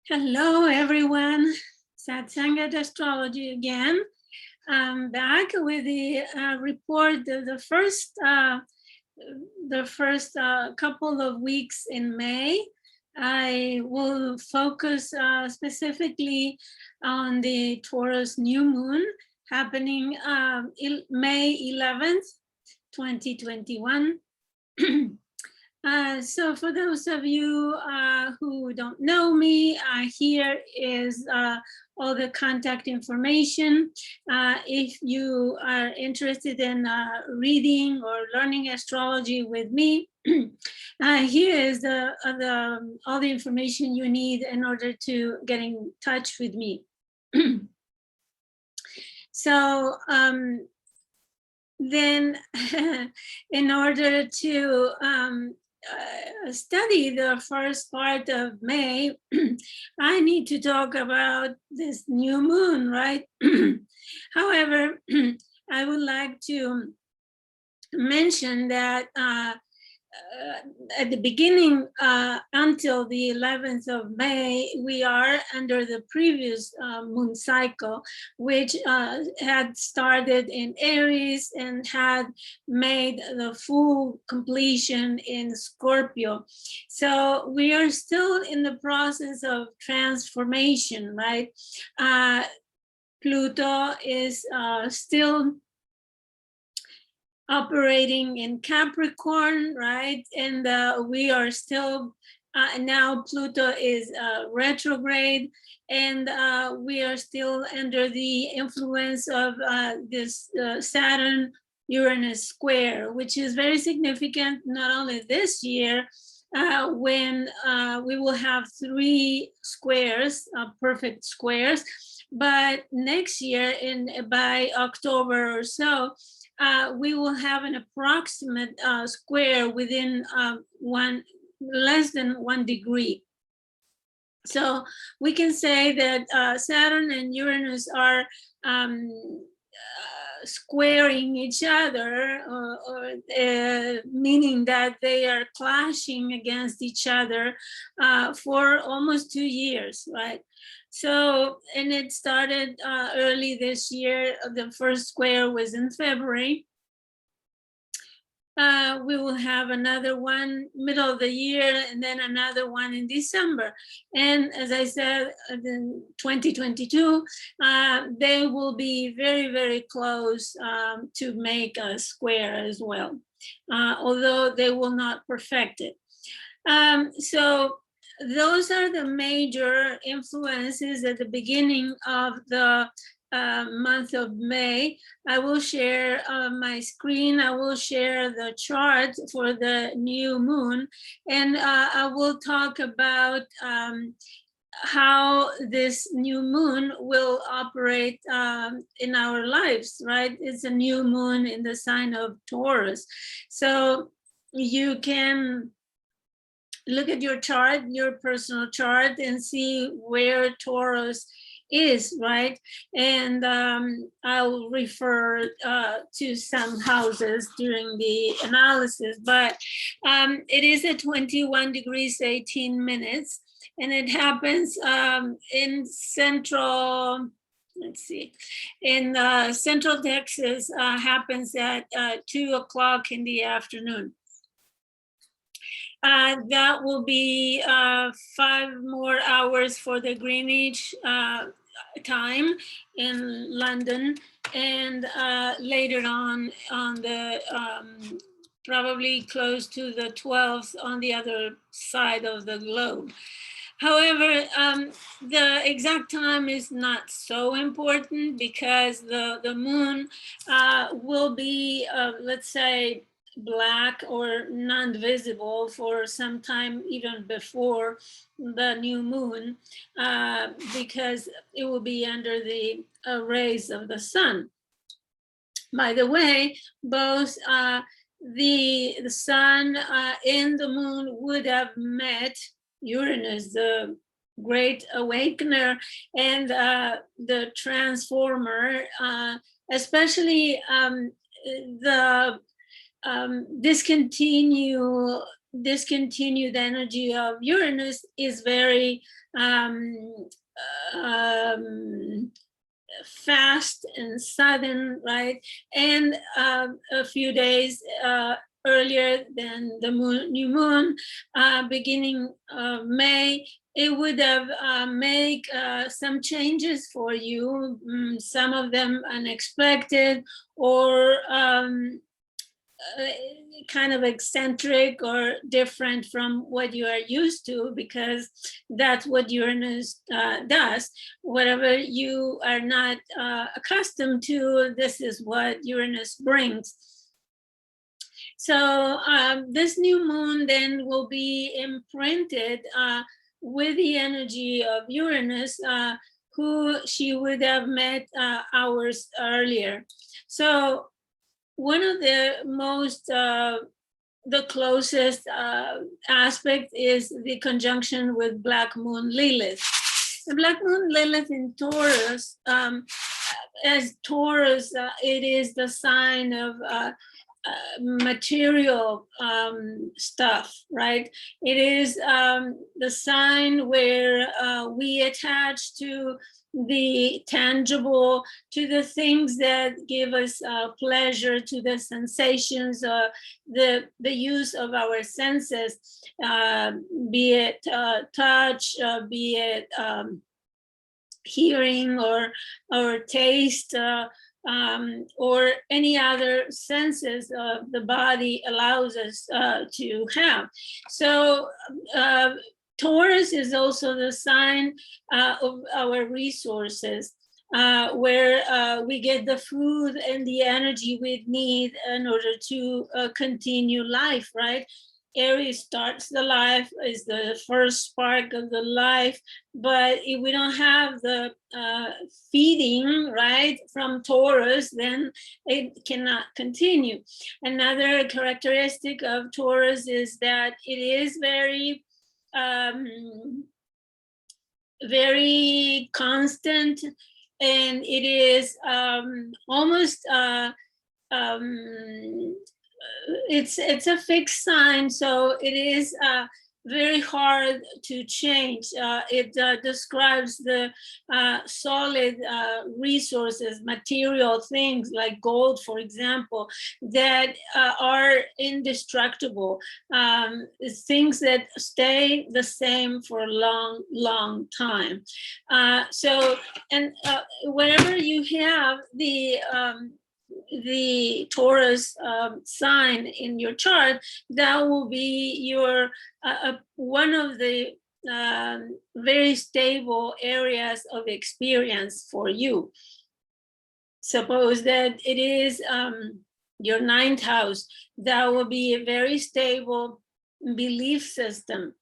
Hello, everyone. Satsang Astrology again. I'm back with the report. The first couple of weeks in May, I will focus specifically on the Taurus New Moon happening May 11th, 2021. So for those of you who don't know me, here is all the contact information. If you are interested in reading or learning astrology with me, here is all the information you need in order to get in touch with me. So then in order to study the first part of May, I need to talk about this new moon, right? However, I would like to mention that at the beginning, until the 11th of May, we are under the previous moon cycle, which had started in Aries and had made the full completion in Scorpio. So we are still in the process of transformation, right? Pluto is still operating in Capricorn, right? And we are still, now Pluto is retrograde, and we are still under the influence of this Saturn Uranus square, which is very significant not only this year, when we will have 3 squares, perfect squares, but next year by October or so, we will have an approximate square within less than 1 degree. So we can say that Saturn and Uranus are squaring each other, meaning that they are clashing against each other for almost 2 years, right? So, and it started early this year. The first square was in February. We will have another one middle of the year, and then another one in December. And as I said, in 2022, they will be very, very close to make a square as well, although they will not perfect it. So those are the major influences at the beginning of the month of May. I will share my screen. I will share the chart for the new moon, and I will talk about how this new moon will operate in our lives, right? It's a new moon in the sign of Taurus. So you can look at your chart, your personal chart, and see where Taurus is, right? And I'll refer to some houses during the analysis, but it is at 21 degrees 18 minutes, and it happens in central, let's see, in central Texas, happens at 2 o'clock in the afternoon. That will be 5 more hours for the Greenwich time in London, and later on the probably close to the 12th on the other side of the globe. However, the exact time is not so important, because the moon will be, let's say, black or non-visible for some time even before the new moon, because it will be under the rays of the sun. By the way, both the sun and the moon would have met Uranus, the great awakener, and the transformer, especially the discontinue discontinued energy of Uranus is very fast and sudden, right? And a few days earlier than the new moon, beginning of May, it would have make some changes for you, some of them unexpected, or kind of eccentric or different from what you are used to, because that's what Uranus does. Whatever you are not accustomed to, this is what Uranus brings. So this new moon then will be imprinted with the energy of Uranus, who she would have met hours earlier. So one of the most, the closest aspect is the conjunction with Black Moon Lilith. The Black Moon Lilith in Taurus, as Taurus, it is the sign of material stuff, right? It is the sign where we attach to the tangible, to the things that give us pleasure, to the sensations, the use of our senses, be it touch, be it hearing or taste, or any other senses the body allows us to have. So Taurus is also the sign of our resources, where we get the food and the energy we need in order to continue life, right? Aries starts the life, is the first spark of the life, but if we don't have the feeding, right, from Taurus, then it cannot continue. Another characteristic of Taurus is that it is very very constant, and it is almost it's a fixed sign, so it is very hard to change. It describes the solid resources, material things like gold, for example, that are indestructible, things that stay the same for a long, long time. So, and whenever you have the Taurus sign in your chart, that will be your one of the very stable areas of experience for you. Suppose that it is your 9th house, that will be a very stable belief system.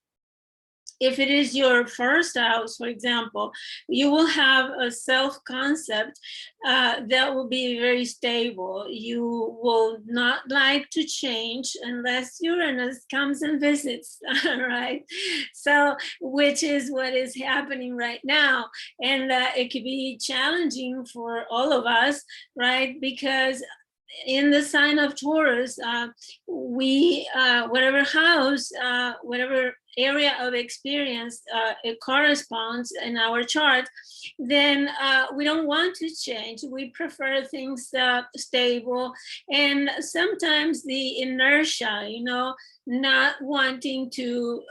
If it is your 1st house, for example, you will have a self-concept that will be very stable. You will not like to change unless Uranus comes and visits, right? So, which is what is happening right now. And it could be challenging for all of us, right? Because in the sign of Taurus, we, whatever house, whatever area of experience it corresponds in our chart, then we don't want to change. We prefer things stable, and sometimes the inertia, you know, not wanting to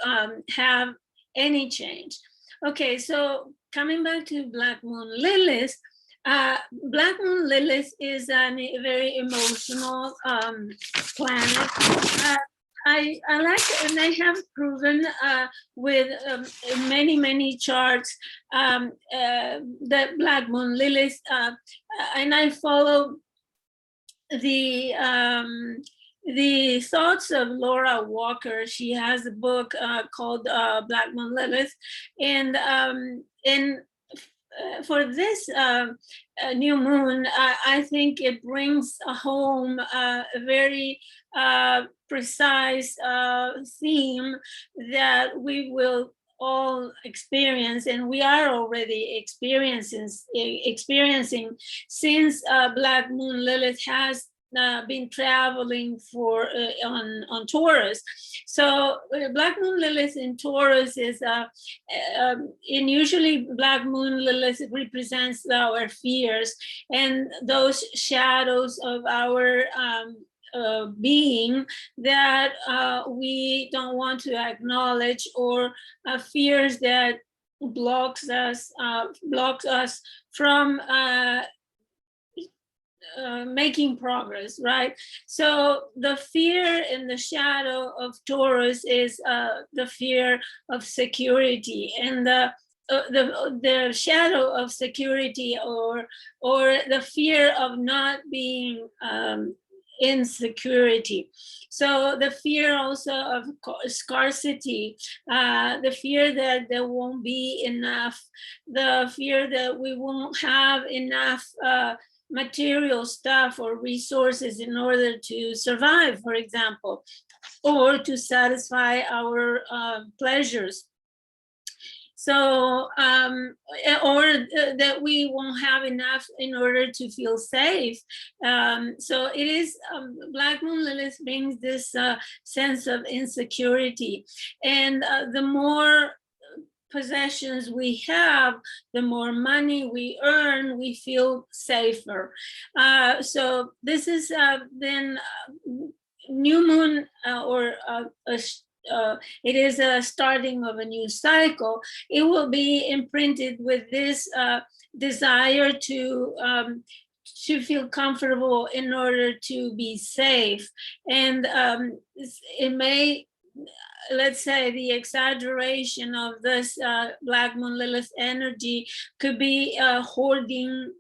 have any change. Okay, so coming back to Black Moon Lilith, Black Moon Lilith is a very emotional planet. I like it, and I have proven with many charts that Black Moon Lilith, and I follow the thoughts of Laura Walker. She has a book called Black Moon Lilith, and for this new moon, I think it brings home a very precise theme that we will all experience, and we are already experiencing since Black Moon Lilith has been traveling for on Taurus. So Black Moon Lilith in Taurus is in usually Black Moon Lilith represents our fears and those shadows of our being that we don't want to acknowledge, or fears that blocks us from making progress, right? So the fear in the shadow of Taurus is the fear of security, and the shadow of security, or the fear of not being insecurity. So the fear also of scarcity, the fear that there won't be enough, the fear that we won't have enough material stuff or resources in order to survive, for example, or to satisfy our pleasures. So, or that we won't have enough in order to feel safe. So it is, Black Moon Lilith brings this sense of insecurity. And the more possessions we have, the more money we earn, we feel safer. So this is then new moon, or it is a starting of a new cycle. It will be imprinted with this desire to feel comfortable in order to be safe. And it may, let's say, the exaggeration of this Black Moon Lilith energy could be hoarding,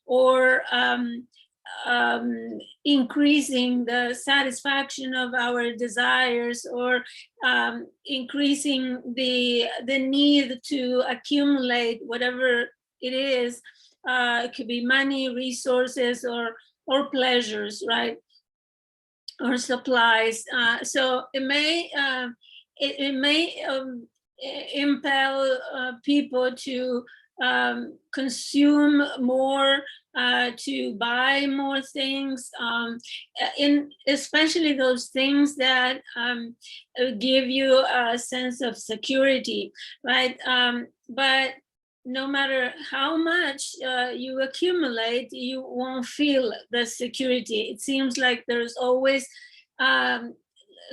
or increasing the satisfaction of our desires, or increasing the need to accumulate whatever it is. It could be money, resources, or pleasures, right? Or supplies. So it may impel people to consume more, to buy more things, in especially those things that give you a sense of security, right? But no matter how much you accumulate, you won't feel the security. It seems like there's always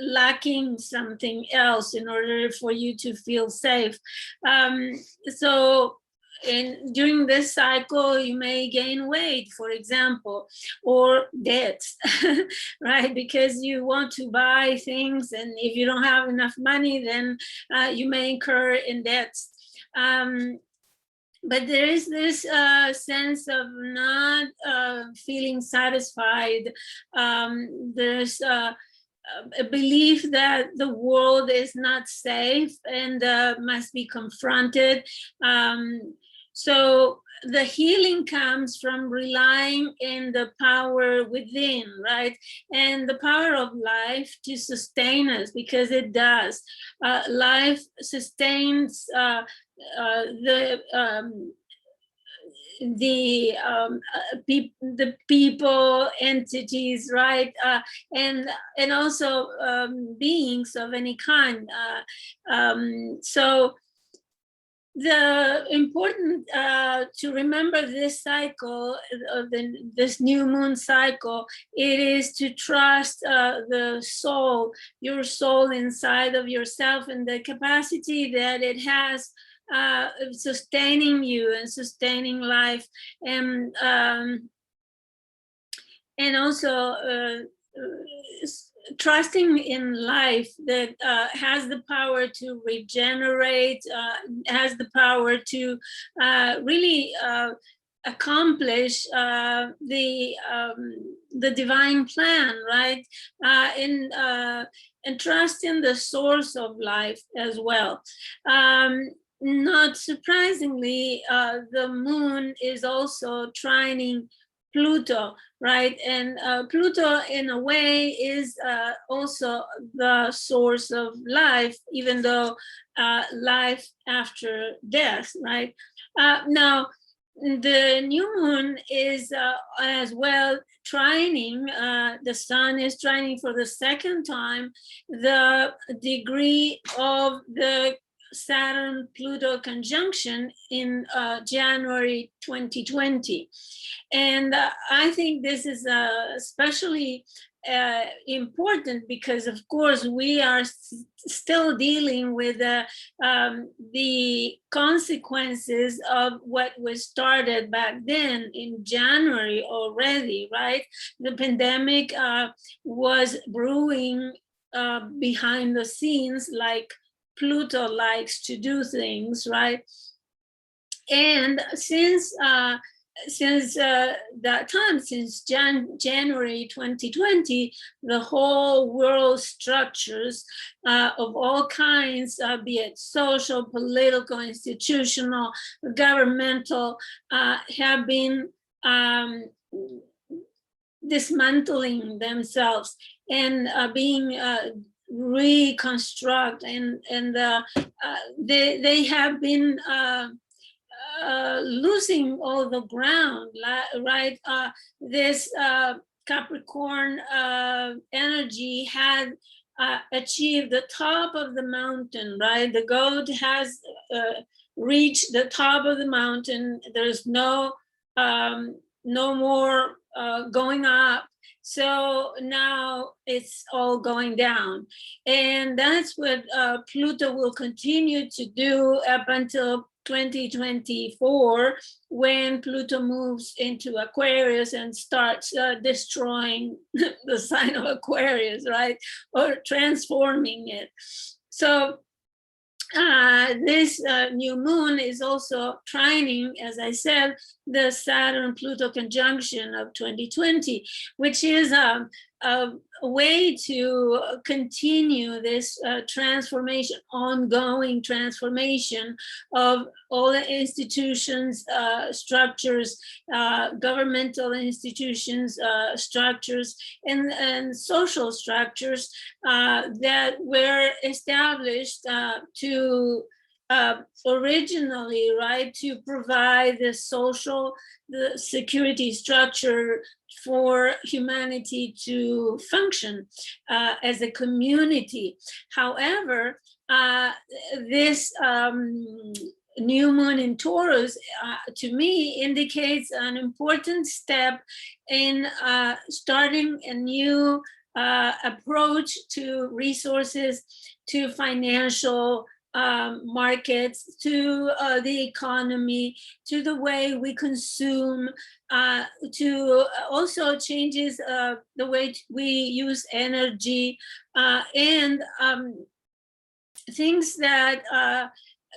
lacking something else in order for you to feel safe. So during this cycle, you may gain weight, for example, or debts, right? Because you want to buy things, and if you don't have enough money, then you may incur in debts. But there is this sense of not feeling satisfied. There's a belief that the world is not safe and must be confronted. So the healing comes from relying in the power within, right? And the power of life to sustain us, because it does. Life sustains the people, entities, right? And also beings of any kind. So the important to remember this cycle of this new moon cycle, it is to trust the soul, your soul inside of yourself, and the capacity that it has sustaining you and sustaining life, and also trusting in life that has the power to regenerate, has the power to really accomplish the divine plan, right? And trust in the source of life as well. Not surprisingly, the moon is also trining Pluto, right? And Pluto, in a way, is also the source of life, even though life after death, right? Now, the new moon is as well trining, the sun is trining for the second time the degree of the Saturn-Pluto conjunction in January 2020. And I think this is especially important because, of course, we are still dealing with the consequences of what was started back then in January already, right? The pandemic was brewing behind the scenes, like Pluto likes to do things, right? And since that time, since January 2020, the whole world structures of all kinds, be it social, political, institutional, governmental, have been dismantling themselves and being reconstruct, and they have been losing all the ground, right? This Capricorn energy had achieved the top of the mountain, right? The goat has reached the top of the mountain. There's no more going up. So now it's all going down. And that's what Pluto will continue to do up until 2024, when Pluto moves into Aquarius and starts destroying the sign of Aquarius, right? Or transforming it. So this new moon is also trining, as I said, the Saturn-Pluto conjunction of 2020, which is a way to continue this transformation, ongoing transformation of all the institutions, structures, governmental institutions, structures, and social structures that were established to originally, right, to provide the social, the security structure for humanity to function as a community. However, this new moon in Taurus, to me, indicates an important step in starting a new approach to resources, to financial markets, to the economy, to the way we consume, to also changes the way we use energy, and things that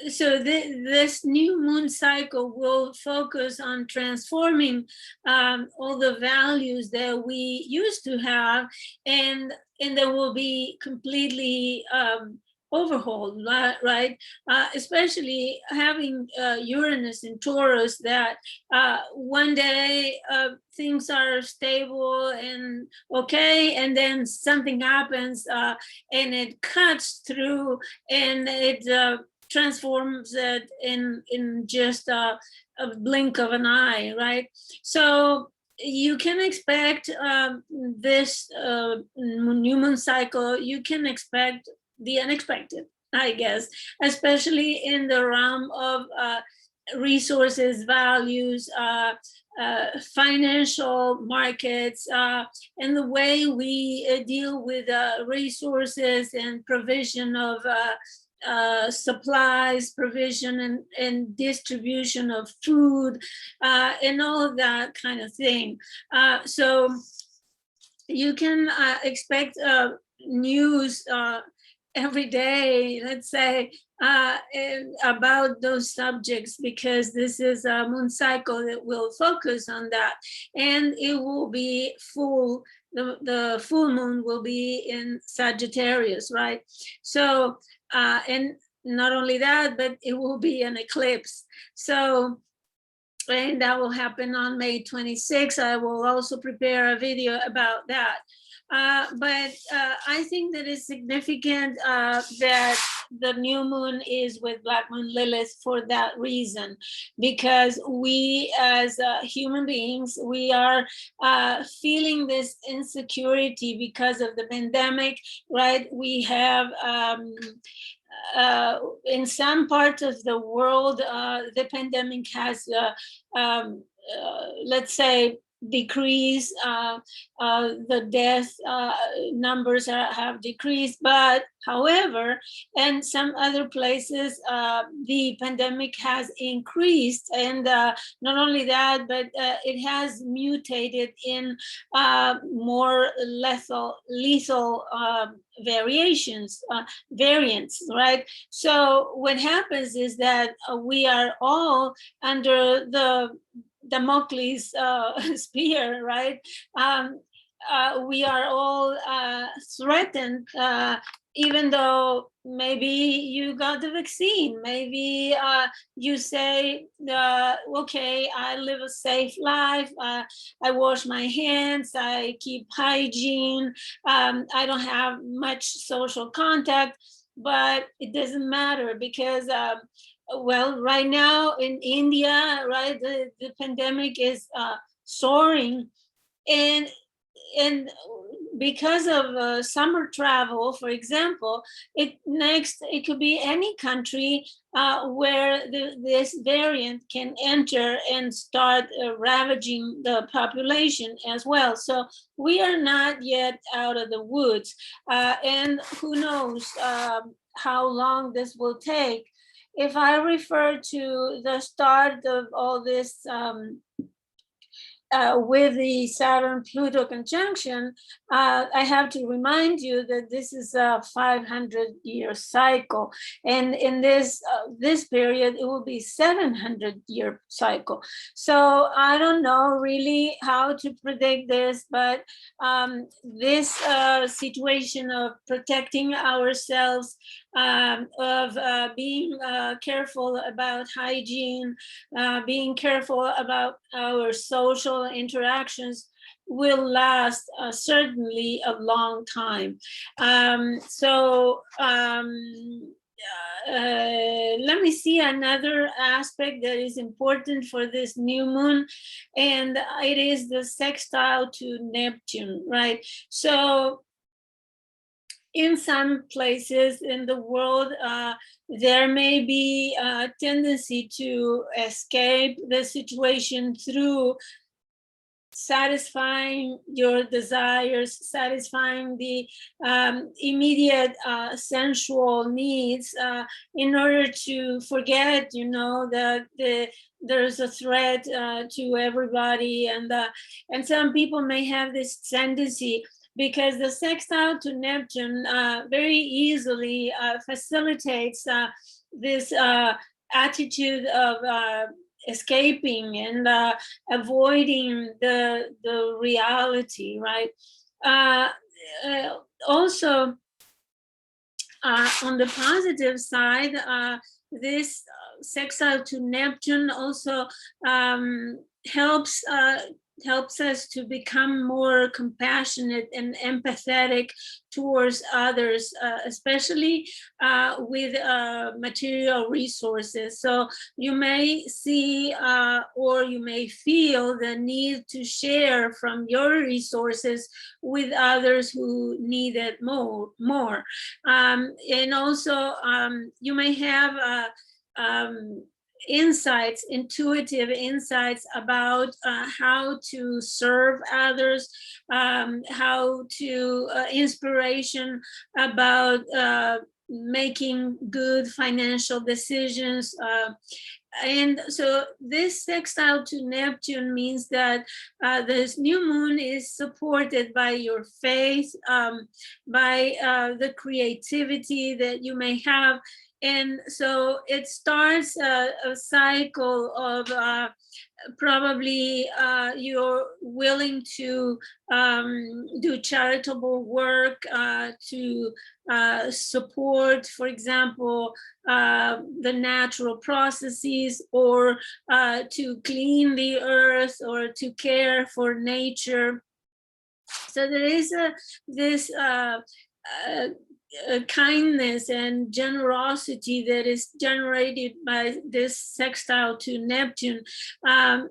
so this new moon cycle will focus on transforming all the values that we used to have, and they will be completely overhauled, right? Especially having Uranus in Taurus, that one day things are stable and okay, and then something happens and it cuts through, and it transforms it in just a blink of an eye, right? So you can expect this new moon cycle, you can expect the unexpected, I guess, especially in the realm of resources, values, financial markets, and the way we deal with resources and provision of supplies, provision and distribution of food, and all of that kind of thing. So you can expect news every day, let's say, about those subjects, because this is a moon cycle that will focus on that, and it will be full. The full moon will be in Sagittarius, right? So, and not only that, but it will be an eclipse. So, and that will happen on May 26th. I will also prepare a video about that. But I think that it's significant that the new moon is with Black Moon Lilith for that reason, because we as human beings, we are feeling this insecurity because of the pandemic, right? We have in some parts of the world, the pandemic has, let's say, decreased. The death numbers have decreased, but however, in some other places, the pandemic has increased, and not only that, but it has mutated in more lethal variations, variants, right? So what happens is that we are all under the Damocles spear, right? We are all threatened, even though maybe you got the vaccine, maybe you say, okay, I live a safe life, I wash my hands, I keep hygiene, I don't have much social contact, but it doesn't matter because well, right now in India, right, the pandemic is soaring, and because of summer travel, for example, it could be any country where this variant can enter and start ravaging the population as well. So we are not yet out of the woods, and who knows how long this will take. If I refer to the start of all this with the Saturn-Pluto conjunction, I have to remind you that this is a 500-year cycle, and in this period, it will be 700-year cycle. So I don't know really how to predict this, but this situation of protecting ourselves, of being careful about hygiene, being careful about our social interactions will last certainly a long time. Let me see another aspect that is important for this new moon, and it is the sextile to Neptune, right? So in some places in the world, there may be a tendency to escape the situation through satisfying your desires, satisfying the immediate sensual needs in order to forget, you know, that there's a threat to everybody. And some people may have this tendency, because the sextile to Neptune very easily facilitates this attitude of escaping and avoiding the reality, right? Also, on the positive side, this sextile to Neptune also helps us to become more compassionate and empathetic towards others, especially with material resources. So you may see or you may feel the need to share from your resources with others who need it more. And also you may have intuitive insights about how to serve others, how to inspiration about making good financial decisions. And so this sextile to Neptune means that this new moon is supported by your faith, by the creativity that you may have. And so it starts a cycle of probably you're willing to do charitable work to support, for example, the natural processes, or to clean the earth, or to care for nature. So there is this kindness and generosity that is generated by this sextile to Neptune, and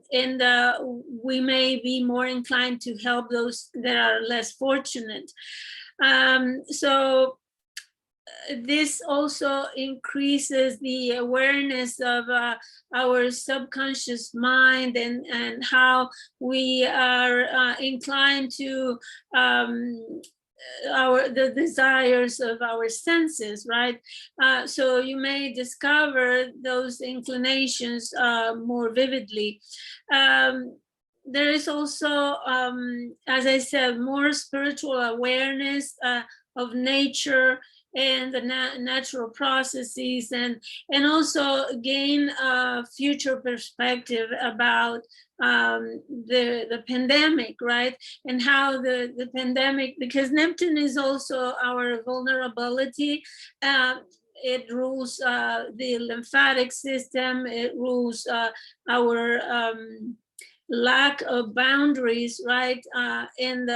we may be more inclined to help those that are less fortunate. So this also increases the awareness of our subconscious mind and how we are inclined to the desires of our senses, right? So you may discover those inclinations more vividly. There is also, as I said, more spiritual awareness of nature and the natural processes, and also gain a future perspective about the pandemic, right? And how the pandemic, because Neptune is also our vulnerability. It rules the lymphatic system. It rules our lack of boundaries, right? And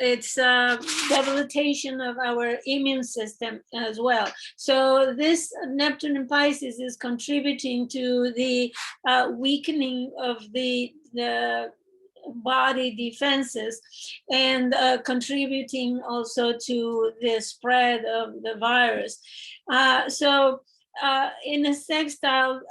it's debilitation of our immune system as well. So this Neptune in Pisces is contributing to the weakening of the body defenses, and contributing also to the spread of the virus. So in a sextile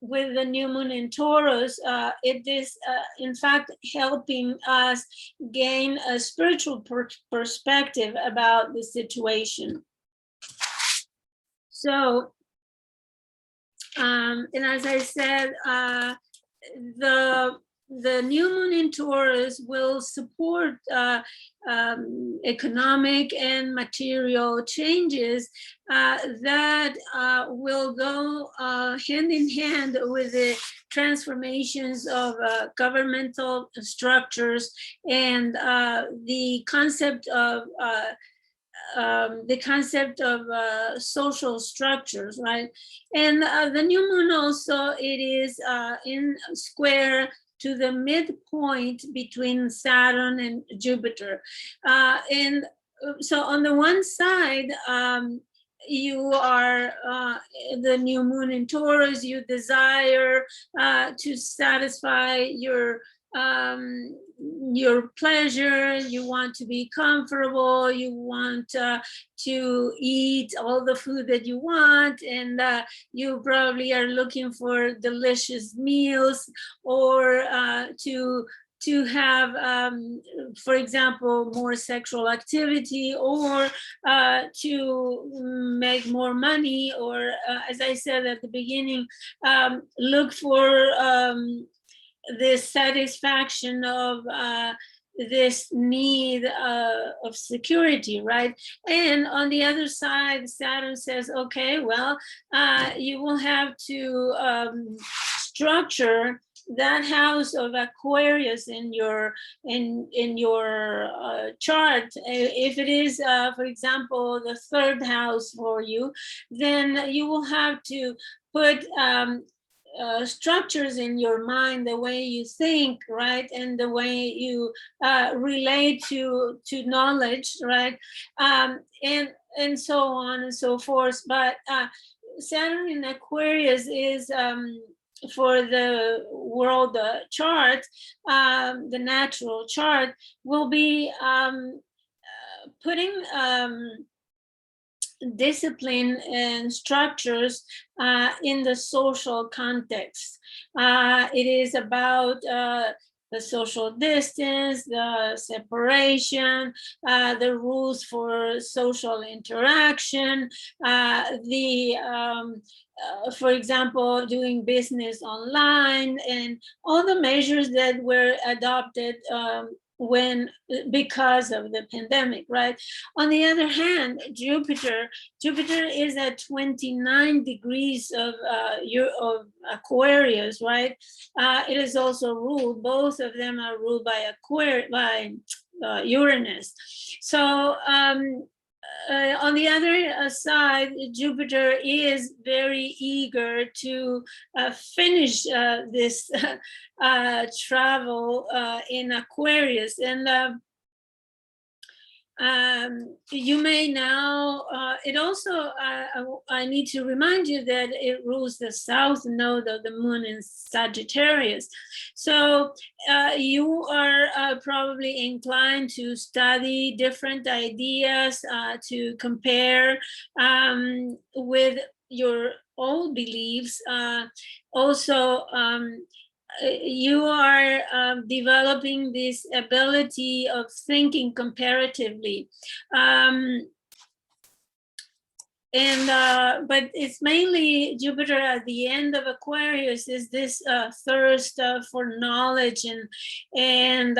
with the new moon in Taurus, it is in fact helping us gain a spiritual perspective about the situation. So, and as I said, the new moon in Taurus will support economic and material changes that will go hand in hand with the transformations of governmental structures and the concept of social structures, right? And the new moon also, it is in square to the midpoint between Saturn and Jupiter. And so on the one side, you are the new moon in Taurus, you desire to satisfy your pleasure, you want to be comfortable, you want to eat all the food that you want, and you probably are looking for delicious meals, or to have, for example, more sexual activity, or to make more money, or as I said at the beginning, look for this satisfaction of this need of security, right? And on the other side, Saturn says, okay, well, you will have to structure that house of Aquarius in your chart. If it is, for example, the third house for you, then you will have to put structures in your mind, the way you think, right, and the way you relate to knowledge, right, and so on and so forth. But Saturn in Aquarius is for the world chart, the natural chart, will be putting discipline and structures in the social context. It is about the social distance, the separation, the rules for social interaction, for example, doing business online, and all the measures that were adopted because of the pandemic, right? On the other hand, Jupiter is at 29 degrees of Aquarius, right? It is also ruled, both of them are ruled by Uranus. So on the other side, Jupiter is very eager to finish this travel in Aquarius. And you may now, it also, I need to remind you that it rules the south node of the moon in Sagittarius. So you are probably inclined to study different ideas, to compare with your old beliefs. Also, you are developing this ability of thinking comparatively. But it's mainly Jupiter at the end of Aquarius is this thirst for knowledge and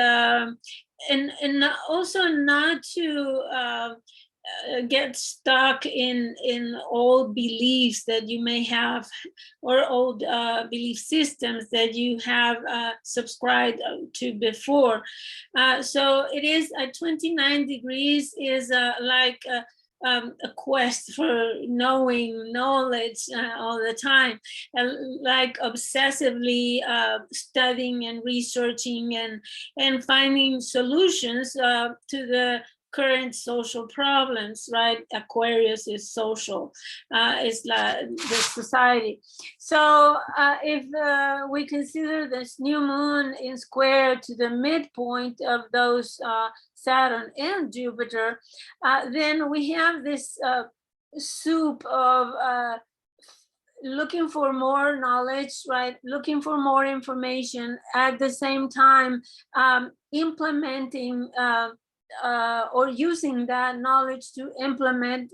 also not to get stuck in old beliefs that you may have, or old belief systems that you have subscribed to before. So it is at 29 degrees is like a quest for knowing knowledge all the time, like obsessively studying and researching and finding solutions to the current social problems, right? Aquarius is social, it's like the society. So if we consider this new moon in square to the midpoint of those Saturn and Jupiter, then we have this soup of looking for more knowledge, right? Looking for more information, at the same time implementing or using that knowledge to implement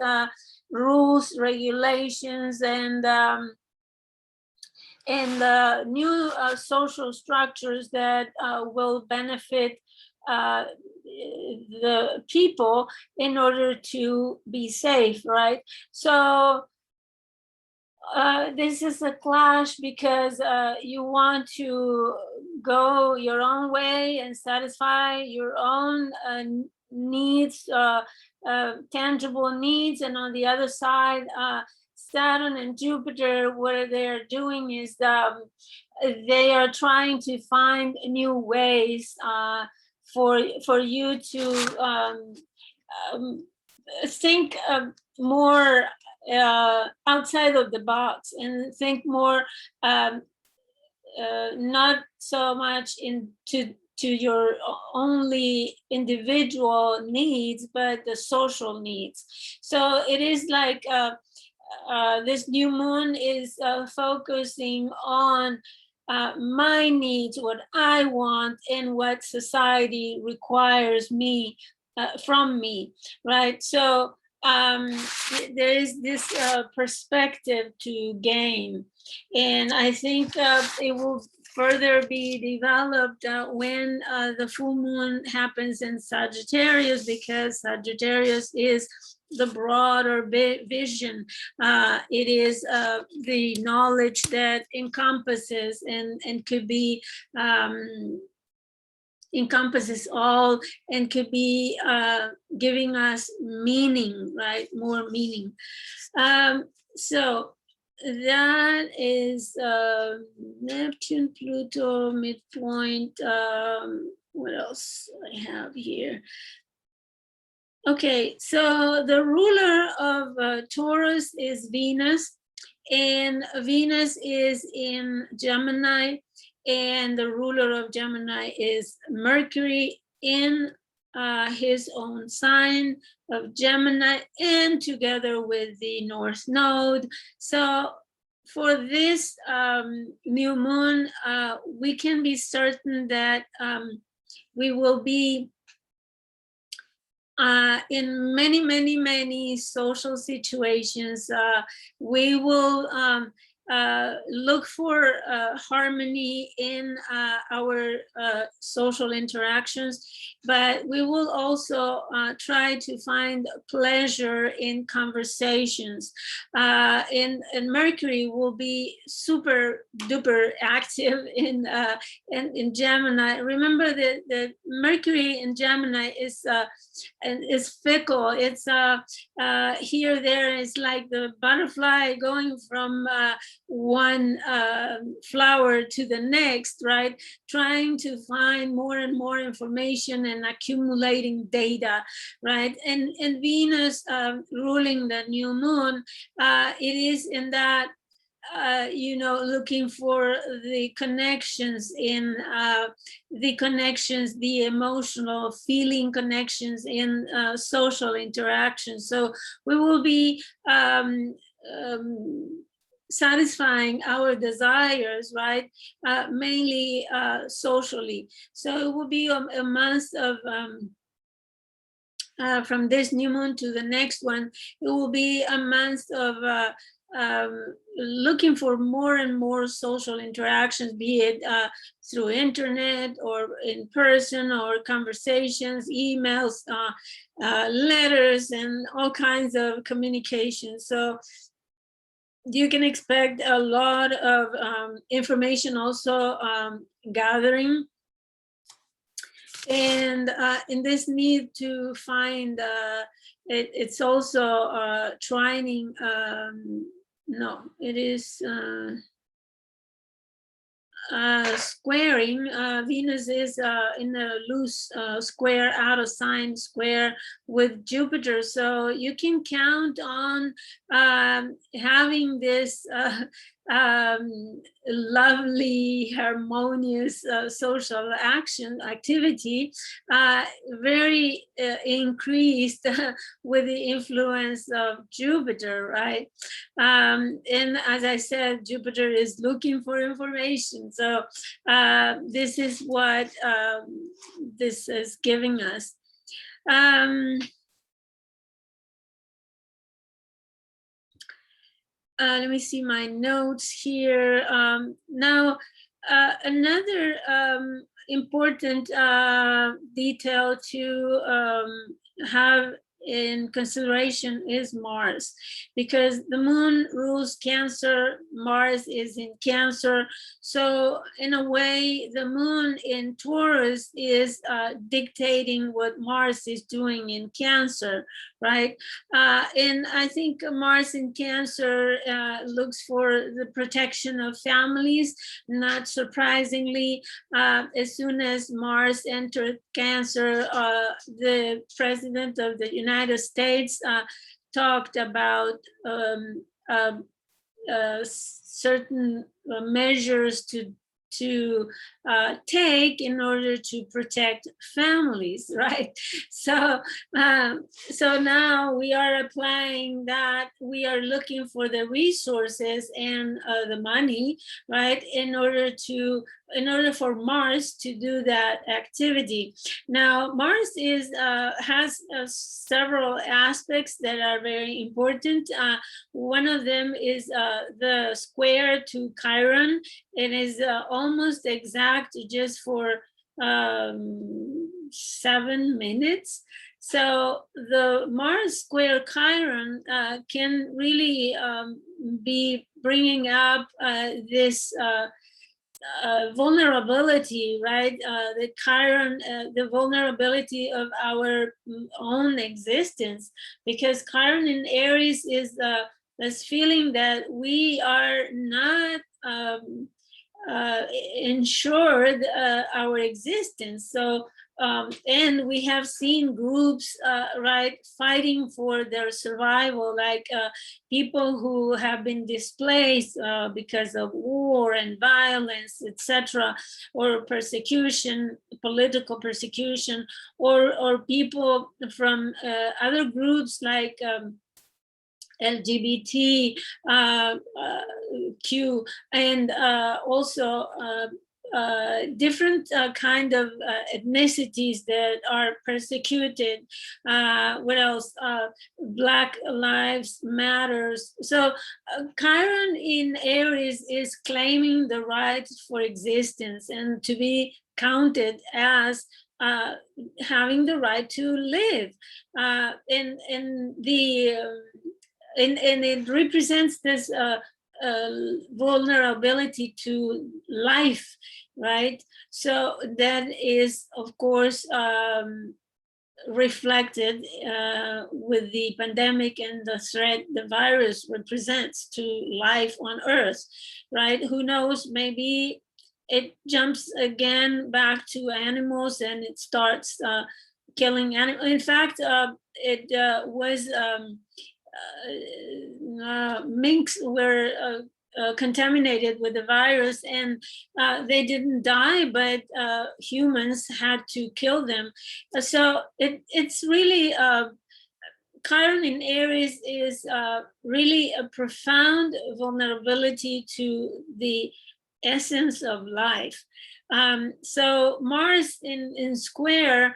rules, regulations, and new social structures that will benefit the people in order to be safe, right? So this is a clash because you want to go your own way and satisfy your own needs, tangible needs. And on the other side, Saturn and Jupiter, what they're doing is they are trying to find new ways for you to think more outside of the box and think more not so much into your only individual needs, but the social needs. So it is like this new moon is focusing on my needs, what I want, and what society requires me from me, right? So there is this perspective to gain, and I think it will further be developed when the full moon happens in Sagittarius, because Sagittarius is the broader vision. It is the knowledge that encompasses and could be encompasses all and could be giving us meaning, right? More meaning. So that is Neptune, Pluto, midpoint. What else I have here? Okay, so the ruler of Taurus is Venus, and Venus is in Gemini, and the ruler of Gemini is Mercury in his own sign of Gemini, and together with the North Node. So for this new moon, we can be certain that we will be in many social situations. We will look for harmony in our social interactions, but we will also try to find pleasure in conversations. And Mercury will be super duper active in Gemini. Remember that the Mercury in Gemini is fickle. It's here there is like the butterfly going from one flower to the next, right? Trying to find more and more information and accumulating data, right? And Venus ruling the new moon, it is in that looking for the connections in the emotional feeling connections in social interactions. So we will be satisfying our desires, right? Mainly socially. So it will be a month of from this new moon to the next one. It will be a month of looking for more and more social interactions, be it through internet or in person or conversations, emails, letters, and all kinds of communication. So you can expect a lot of information also gathering. And in this need to find, it's also trining, no, it is squaring. Venus is in a loose square, out of sign square with Jupiter. So you can count on having this lovely, harmonious social activity, very increased with the influence of Jupiter, right? And as I said, Jupiter is looking for information. So this is what this is giving us. Let me see my notes here. Now, another important detail to have in consideration is Mars, because the moon rules Cancer, Mars is in Cancer. So in a way, the moon in Taurus is dictating what Mars is doing in Cancer, right? And I think Mars in Cancer looks for the protection of families. Not surprisingly, as soon as Mars entered Cancer, the president of the United States talked about certain measures to take in order to protect families, right? So so now we are applying that. We are looking for the resources and the money, right, in order for Mars to do that activity. Now, Mars has several aspects that are very important. One of them is the square to Chiron. It is almost exact just for 7 minutes. So the Mars square Chiron can really be bringing up this vulnerability, right? The Chiron, the vulnerability of our own existence, because Chiron in Aries is this feeling that we are not ensured our existence. So and we have seen groups, right, fighting for their survival, like people who have been displaced because of war and violence, etc., or persecution, political persecution, or people from other groups like LGBT, Q, and also different kind of ethnicities that are persecuted. What else? Black Lives Matters. So Chiron in Aries is claiming the right for existence and to be counted as having the right to live. And it represents this vulnerability to life, right? So that is, of course, reflected with the pandemic and the threat the virus represents to life on Earth, right? Who knows, maybe it jumps again back to animals and it starts killing animals. In fact, it was minks were contaminated with the virus, and they didn't die, but humans had to kill them. So it's really Chiron in Aries is really a profound vulnerability to the essence of life. So Mars in square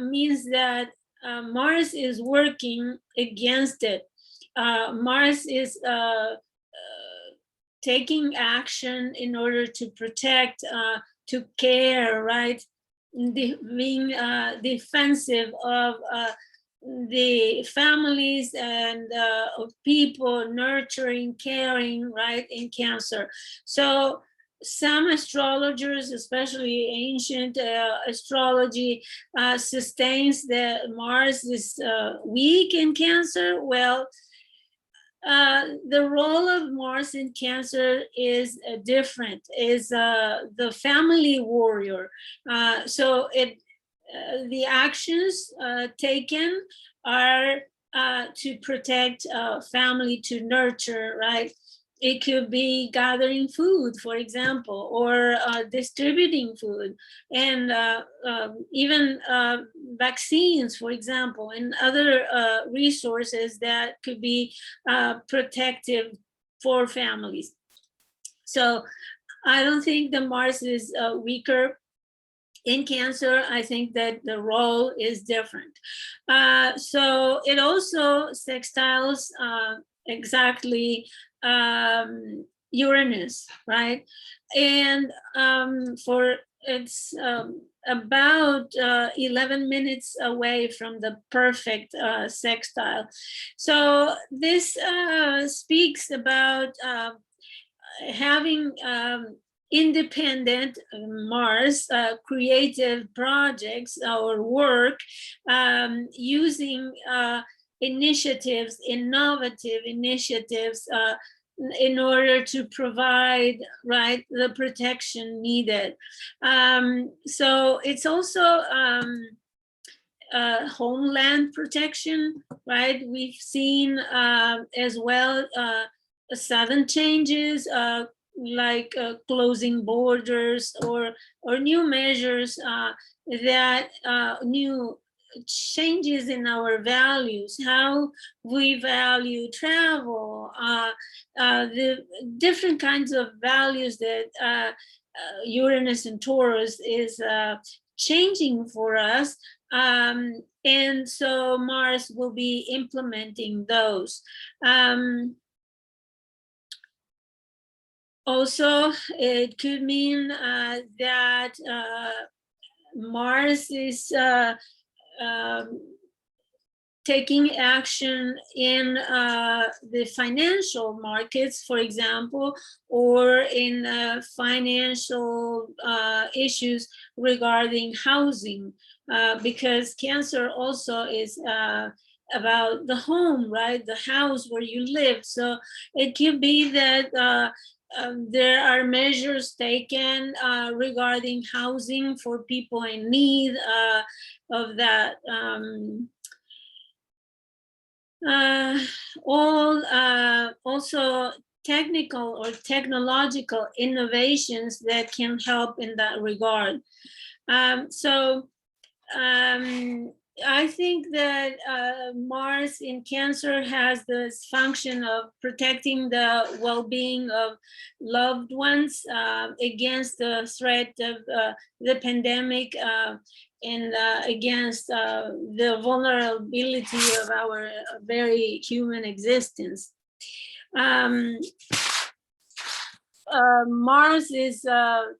means that Mars is working against it. Mars is taking action in order to protect, to care, right? Being defensive of the families and of people, nurturing, caring, right, in Cancer. So some astrologers, especially ancient astrology, sustains that Mars is weak in Cancer. Well, the role of Mars in Cancer is different, is the family warrior. So the actions taken are to protect family, to nurture, right? It could be gathering food, for example, or distributing food, and even vaccines, for example, and other resources that could be protective for families. So I don't think the Mars is weaker in Cancer. I think that the role is different. So it also sextiles exactly Uranus, right? And for it's about 11 minutes away from the perfect sextile. So this speaks about having independent Mars creative projects or work, using initiatives, innovative initiatives, in order to provide, right, the protection needed. So it's also homeland protection, right? We've seen as well sudden changes, like closing borders or new measures that new changes in our values, how we value travel, the different kinds of values that Uranus and Taurus is changing for us. And so Mars will be implementing those. Also, it could mean that Mars is taking action in the financial markets, for example, or in financial issues regarding housing, because Cancer also is about the home, right? The house where you live. So it could be that there are measures taken regarding housing for people in need of that. All also technical or technological innovations that can help in that regard. I think that Mars in Cancer has this function of protecting the well-being of loved ones against the threat of the pandemic and against the vulnerability of our very human existence. Mars is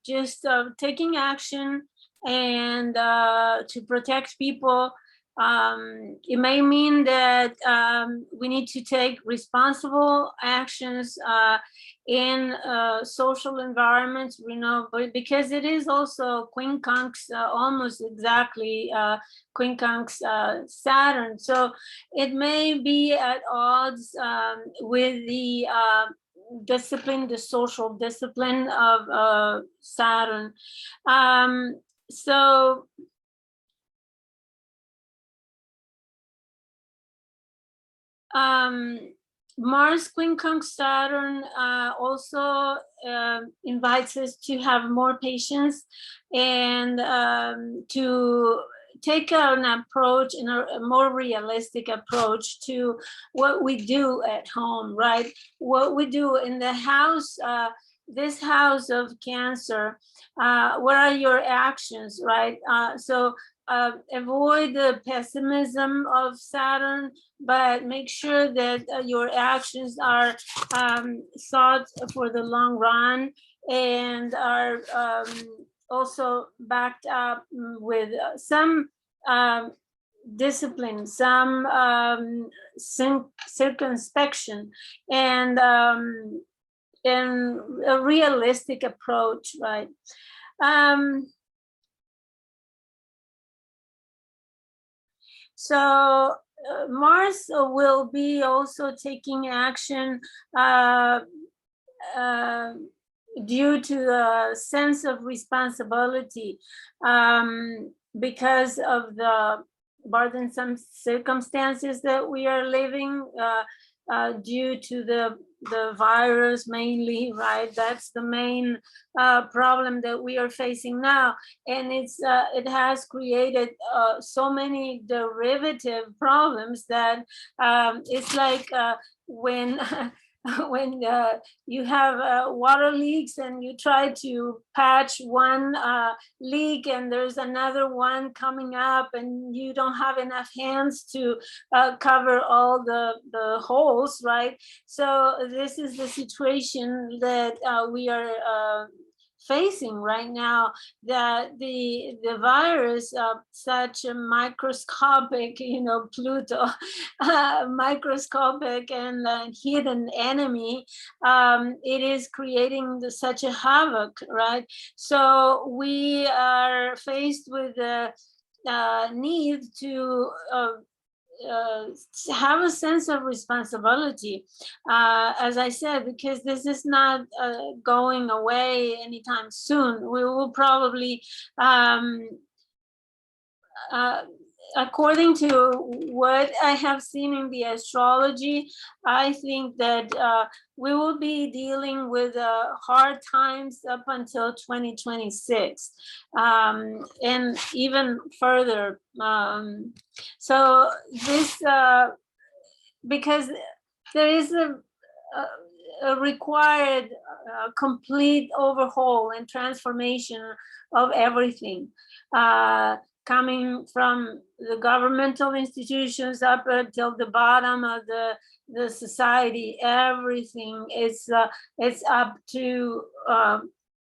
just taking action and to protect people. It may mean that we need to take responsible actions in social environments, you know, but because it is also quincunx, almost exactly quincunx Saturn. So it may be at odds with the discipline, the social discipline of Saturn. So Mars quincunx Saturn also invites us to have more patience and to take an approach, a more realistic approach to what we do at home, right? What we do in the house, this house of Cancer, what are your actions, right? So avoid the pessimism of Saturn, but make sure that your actions are thought for the long run and are also backed up with some discipline, some circumspection, and a realistic approach, right? So Mars will be also taking action due to a sense of responsibility because of the burdensome circumstances that we are living due to the virus mainly, right? That's the main problem that we are facing now. And it has created so many derivative problems that it's like when when you have water leaks and you try to patch one leak and there's another one coming up and you don't have enough hands to cover all the holes, right? So this is the situation that we are facing right now, that the virus, such a microscopic, you know, Pluto, microscopic and hidden enemy, it is creating such a havoc, right? So we are faced with the need to have a sense of responsibility, as I said, because this is not going away anytime soon. We will probably, according to what I have seen in the astrology, I think that we will be dealing with hard times up until 2026, and even further. So this, because there is a required complete overhaul and transformation of everything, coming from the governmental institutions up until the bottom of the society. Everything is it's up to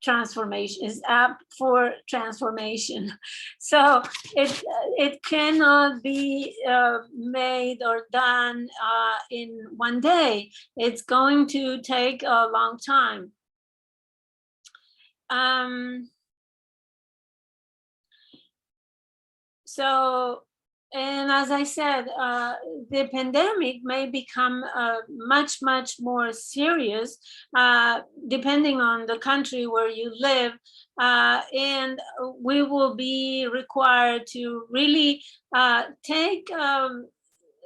transformation, is apt for transformation. So it cannot be made or done in one day. It's going to take a long time. So, and as I said, the pandemic may become much more serious depending on the country where you live, and we will be required to really take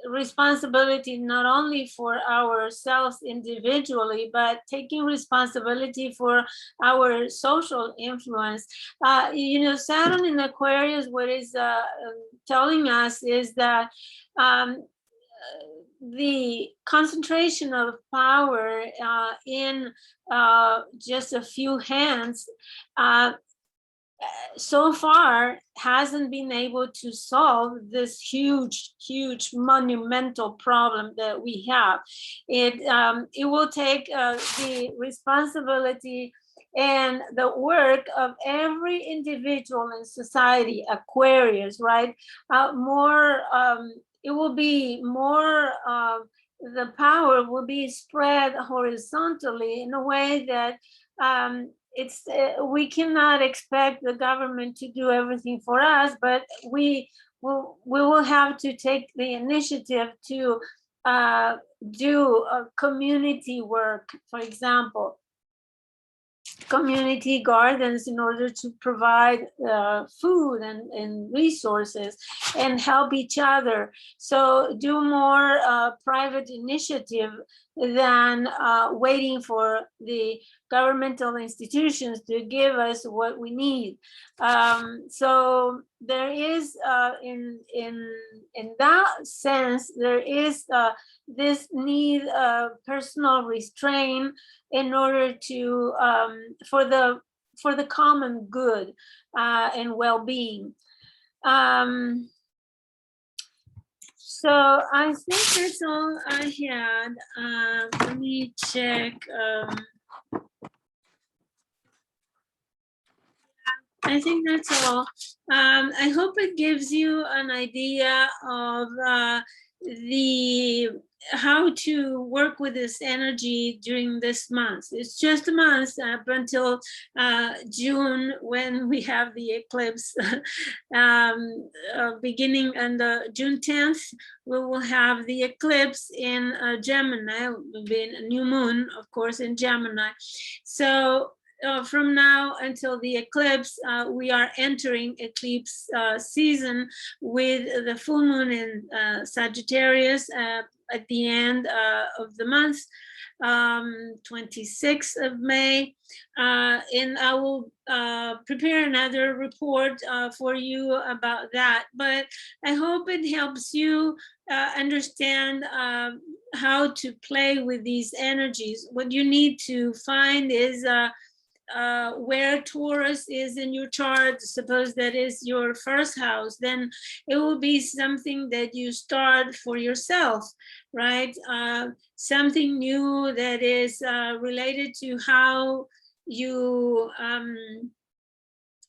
responsibility not only for ourselves individually, but taking responsibility for our social influence. You know, Saturn in Aquarius, what is telling us is that the concentration of power in just a few hands so far hasn't been able to solve this huge monumental problem that we have. It will take the responsibility and the work of every individual in society, Aquarius, right? It will be more, the power will be spread horizontally in a way that we cannot expect the government to do everything for us, but we will have to take the initiative to do community work, for example, community gardens, in order to provide food and resources and help each other. So do more private initiative than waiting for the governmental institutions to give us what we need. So there is, in that sense, there is this need of personal restraint in order to for the common good and well-being. So I think that's all I had. Let me check. I think that's all. I hope it gives you an idea of how to work with this energy during this month. It's just a month up until June, when we have the eclipse. Beginning on the June 10th, we will have the eclipse in Gemini. It will be a new moon, of course, in Gemini. So from now until the eclipse, we are entering eclipse season with the full moon in Sagittarius at the end of the month, 26th of May. And I will prepare another report for you about that. But I hope it helps you understand how to play with these energies. What you need to find is where Taurus is in your chart. Suppose that is your first house, then it will be something that you start for yourself, right? Something new that is related to how you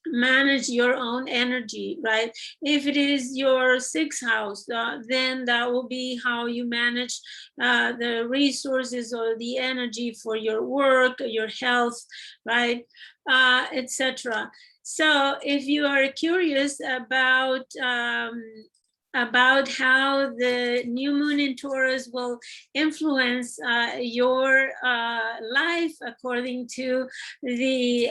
manage your own energy, right? If it is your sixth house, then that will be how you manage the resources or the energy for your work, your health, right, etc. So if you are curious about how the new moon in Taurus will influence your life according to the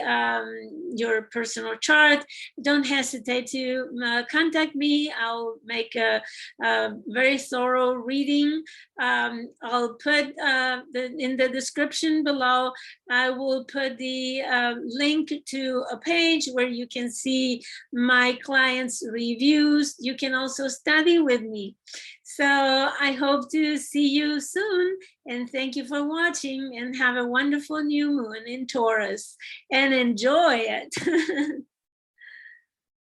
your personal chart, don't hesitate to contact me. I'll make a very thorough reading. I'll put in the description below, I will put the link to a page where you can see my clients' reviews. You can also study with me. So I hope to see you soon, and thank you for watching, and have a wonderful new moon in Taurus, and enjoy it.